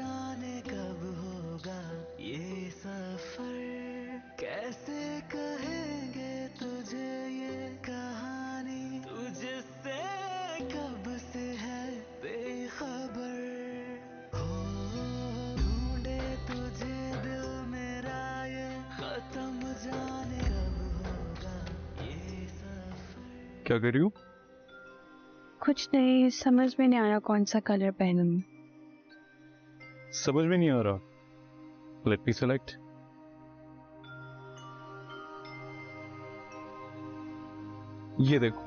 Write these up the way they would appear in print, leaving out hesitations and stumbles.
जाने कब होगा ये सफर, कैसे कहेंगे तुझे ये कहानी, तुझसे कब से है बेखबर। हो ढूंढे तुझे दिल मेरा ये खत्म, जाने कब होगा ये सफर। क्या कर रही हूँ? कुछ नहीं, समझ में नहीं आ रहा कौन सा कलर पहनूं। समझ में नहीं आ रहा। Let me select. ये देखो,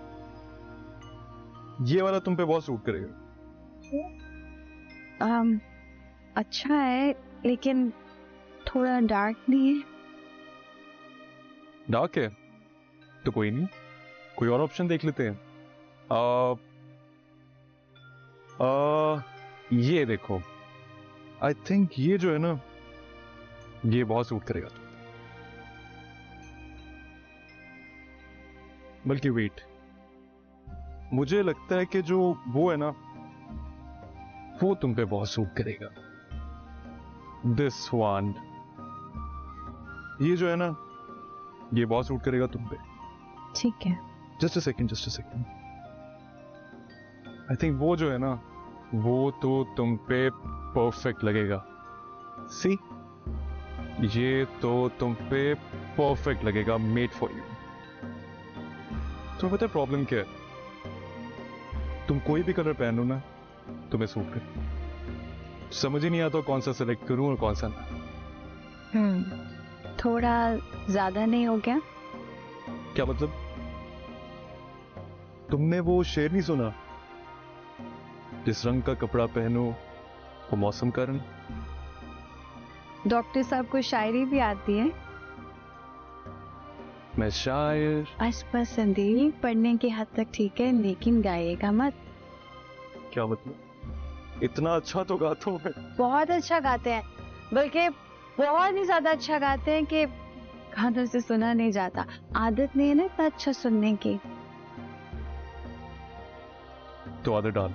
ये वाला तुम पे बहुत सूट करेगा। अच्छा है लेकिन थोड़ा डार्क नहीं है। डार्क है तो कोई नहीं, कोई और ऑप्शन देख लेते हैं। ये देखो, आई थिंक ये जो है ना, ये बहुत सूट करेगा। बल्कि वेट, मुझे लगता है कि जो वो है ना, वो तुम पे बहुत सूट करेगा। दिस वन, ये जो है ना, ये बहुत सूट करेगा तुम पे। ठीक है, just a second. I think वो जो है ना, वो तो तुम पे परफेक्ट लगेगा। सी, ये तो तुम पे परफेक्ट लगेगा, मेड फॉर यू। तुम्हें पता है प्रॉब्लम क्या है? तुम कोई भी कलर पहनो ना, तुम्हें सूट करे। समझ ही नहीं आता कौन सा सेलेक्ट करूं और कौन सा ना। थोड़ा ज्यादा नहीं हो गया? क्या मतलब? तुमने वो शेर नहीं सुना, जिस रंग का कपड़ा पहनो वो मौसम का रंग? डॉक्टर साहब को शायरी भी आती है? मैं शायर। बस संदीप, पढ़ने की हद तक ठीक है लेकिन गाइएगा मत। क्या मतलब? इतना अच्छा तो गाता हूं मैं। बहुत अच्छा गाते हैं, बल्कि बहुत ही ज्यादा अच्छा गाते हैं कि कानों से सुना नहीं जाता। आदत नहीं है ना इतना अच्छा सुनने की। तो आदत डाल,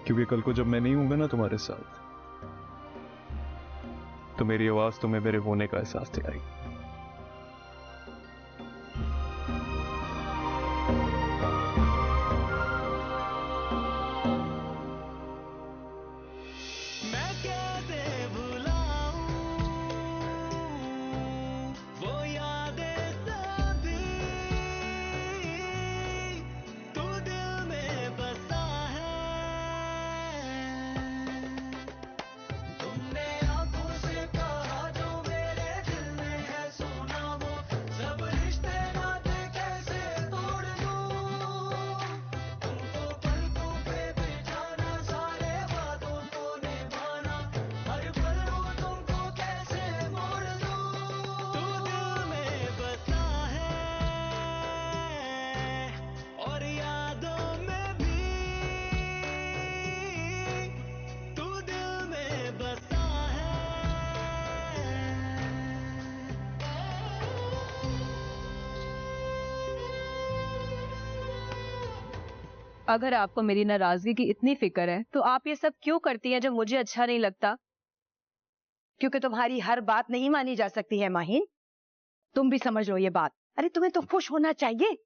क्योंकि कल को जब मैं नहीं हूंगा ना तुम्हारे साथ, तो मेरी आवाज तुम्हें मेरे होने का एहसास दिलाएगी। मैं कैसे भुलाऊं वो यादें सभी, तू दिल में बसा है। तुमने आंखों से कहा जो मेरे दिल में है सोना, वो सब रिश्ते नाते कैसे तोड़ दूं। तुमको पलकों पे बिठाना, सारे वादों को निभाना, हर पल वो तुमको कैसे मोड़ दूं। तू दिल में बसा है और यादों में भी, तू दिल में बसा है। अगर आपको मेरी नाराजगी की इतनी फिक्र है तो आप ये सब क्यों करती हैं जो मुझे अच्छा नहीं लगता? क्योंकि तुम्हारी हर बात नहीं मानी जा सकती है माहिन, तुम भी समझ लो ये बात। अरे तुम्हें तो खुश होना चाहिए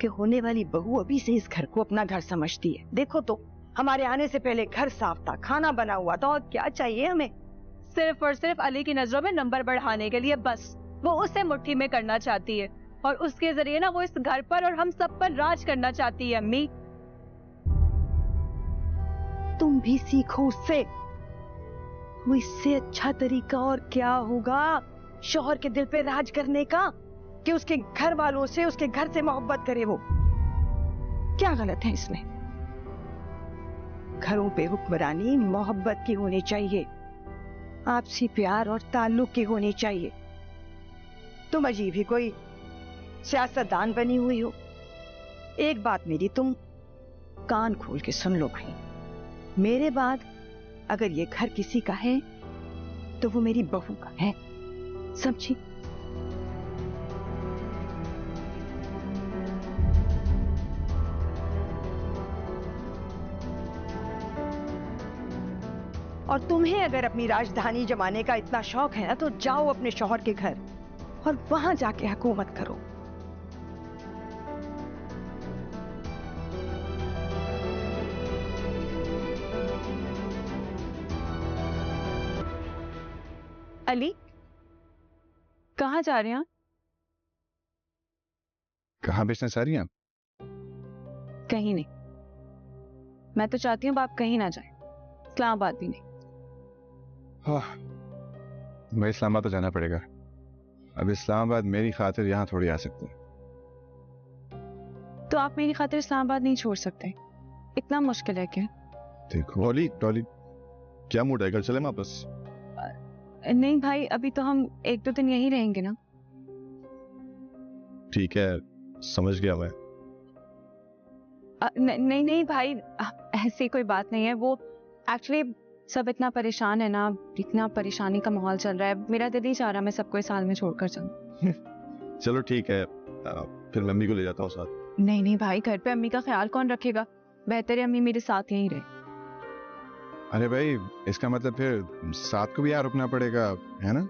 कि होने वाली बहू अभी से इस घर को अपना घर समझती है। देखो तो, हमारे आने से पहले घर साफ था, खाना बना हुआ था, और क्या चाहिए हमें? सिर्फ और सिर्फ अली की नजरों में नंबर बढ़ाने के लिए बस। वो उसे मुट्ठी में करना चाहती है और उसके जरिए ना वो इस घर पर और हम सब पर राज करना चाहती है। अम्मी, तुम भी सीखो उससे। वो इससे अच्छा तरीका और क्या होगा शौहर के दिल पे राज करने का कि उसके घर वालों से, उसके घर से मोहब्बत करे। वो क्या गलत है इसमें? घरों पे हुक्मरानी मोहब्बत की होनी चाहिए, आपसी प्यार और ताल्लुक की होनी चाहिए। तुम अजीब ही कोई सियासतदान बनी हुई हो। एक बात मेरी तुम कान खोल के सुन लो भाई, मेरे बाद अगर ये घर किसी का है तो वो मेरी बहू का है, समझी? और तुम्हें अगर अपनी राजधानी जमाने का इतना शौक है ना तो जाओ अपने शौहर के घर और वहां जाके हुकूमत करो। अली, कहाँ जा रहे हैं आप? कहाँ बिजनेस आ रही हैं आप? कहीं नहीं। मैं तो चाहती हूँ आप कहीं ना जाए, इस्लामाबाद भी नहीं। हाँ, मैं इस्लामाबाद तो जाना पड़ेगा। अब इस्लामाबाद मेरी खातिर यहाँ थोड़ी आ सकते हैं। तो आप मेरी खातिर इस्लामाबाद नहीं छोड़ सकते, इतना मुश्किल है क्या? देखो ओली, टॉली, क्या मूड है? घर चले वापस? नहीं भाई, अभी तो हम 1-2 दिन यहीं रहेंगे ना। ठीक है, समझ गया मैं। नहीं नहीं भाई, ऐसी कोई बात नहीं है। वो एक्चुअली सब इतना परेशान है ना, इतना परेशानी का माहौल चल रहा है, मेरा दिल ही चाह रहा मैं सबको इस हाल में छोड़कर जाऊं। चलो ठीक है, फिर मम्मी को ले जाता हूँ साथ। नहीं नहीं भाई, घर पे अम्मी का ख्याल कौन रखेगा? बेहतर है अम्मी मेरे साथ यहीं रहे। अरे भाई, इसका मतलब फिर साथ को भी यहाँ रुकना पड़ेगा, है ना?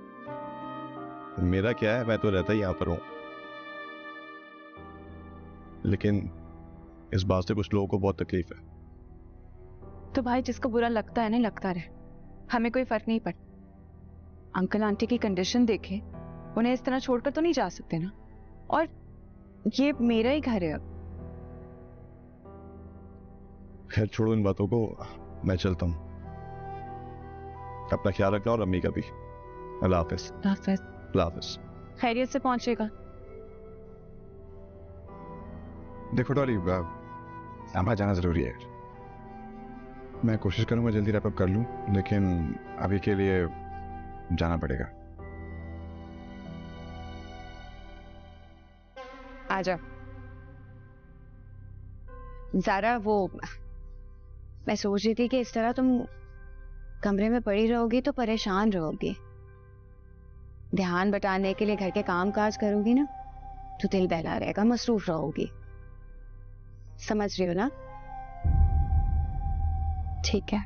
मेरा क्या है, मैं तो रहता ही यहाँ पर हूँ। लेकिन इस बात से कुछ लोगों को बहुत तकलीफ है। तो भाई जिसको बुरा लगता है ना, लगता रहे, हमें कोई फर्क नहीं पड़ता। अंकल आंटी की कंडीशन देखे, उन्हें इस तरह छोड़कर तो नहीं जा सकते ना। और ये मेरा ही घर है अब। खैर छोड़ो इन बातों को, मैं चलता हूँ। अपना ख्याल रखना और अम्मी का भी। अल्लाह हाफिज। अल्लाह हाफिज। खैरियत से पहुंचेगा। देखो डॉली, इस्लामाबाद जाना जरूरी है। मैं कोशिश करूंगा जल्दी रैप अप कर लूं, लेकिन अभी के लिए जाना पड़ेगा। आजा ज़ारा, वो मैं सोच रही थी कि इस तरह तुम कमरे में पड़ी रहोगी तो परेशान रहोगी। ध्यान बटाने के लिए घर के काम काज करोगी ना तो दिल बहला रहेगा, मसरूफ रहोगी। समझ रही हो ना? ठीक है,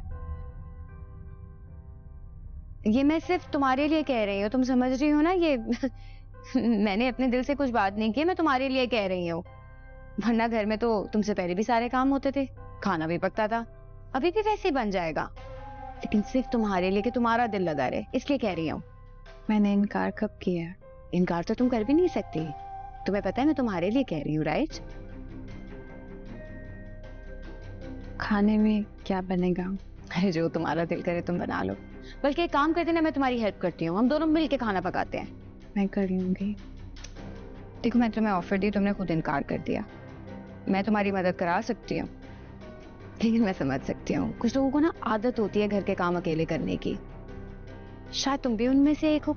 ये मैं सिर्फ तुम्हारे लिए कह रही हूँ, तुम समझ रही हो ना? ये मैंने अपने दिल से कुछ बात नहीं की, मैं तुम्हारे लिए कह रही हूँ। वरना घर में तो तुमसे पहले भी सारे काम होते थे, खाना भी पकता था, अभी भी वैसे ही बन जाएगा। लेकिन सिर्फ तुम्हारे लिए कि तुम्हारा दिल लगा रहे, इसलिए कह रही हूँ। मैंने इनकार कब किया? इनकार तो तुम कर भी नहीं सकती। तुम्हें पता है मैं तुम्हारे लिए कह रही हूँ, राइट? खाने में क्या बनेगा? अरे जो तुम्हारा दिल करे तुम बना लो। बल्कि एक काम करते ना, मैं तुम्हारी हेल्प करती हूँ, हम दोनों मिलके खाना पकाते हैं। मैं कर लूंगी। देखो मैं तुम्हें ऑफर दी, तुमने खुद इनकार कर दिया। मैं तुम्हारी मदद करा सकती हूँ, लेकिन मैं समझ सकती हूँ कुछ लोगों को ना आदत होती है घर के काम अकेले करने की। शायद तुम भी उनमें से एक हो।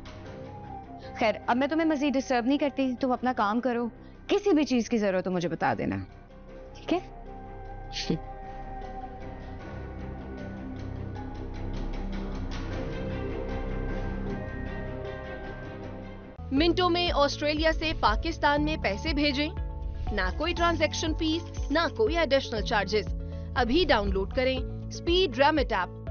खैर, अब मैं तुम्हें मजीद डिस्टर्ब नहीं करती, तुम अपना काम करो। किसी भी चीज की जरूरत हो मुझे बता देना, ठीक है? मिनटों में ऑस्ट्रेलिया से पाकिस्तान में पैसे भेजें, ना कोई ट्रांजैक्शन फीस, ना कोई एडिशनल चार्जेस। अभी डाउनलोड करें स्पीड रेमिट ऐप।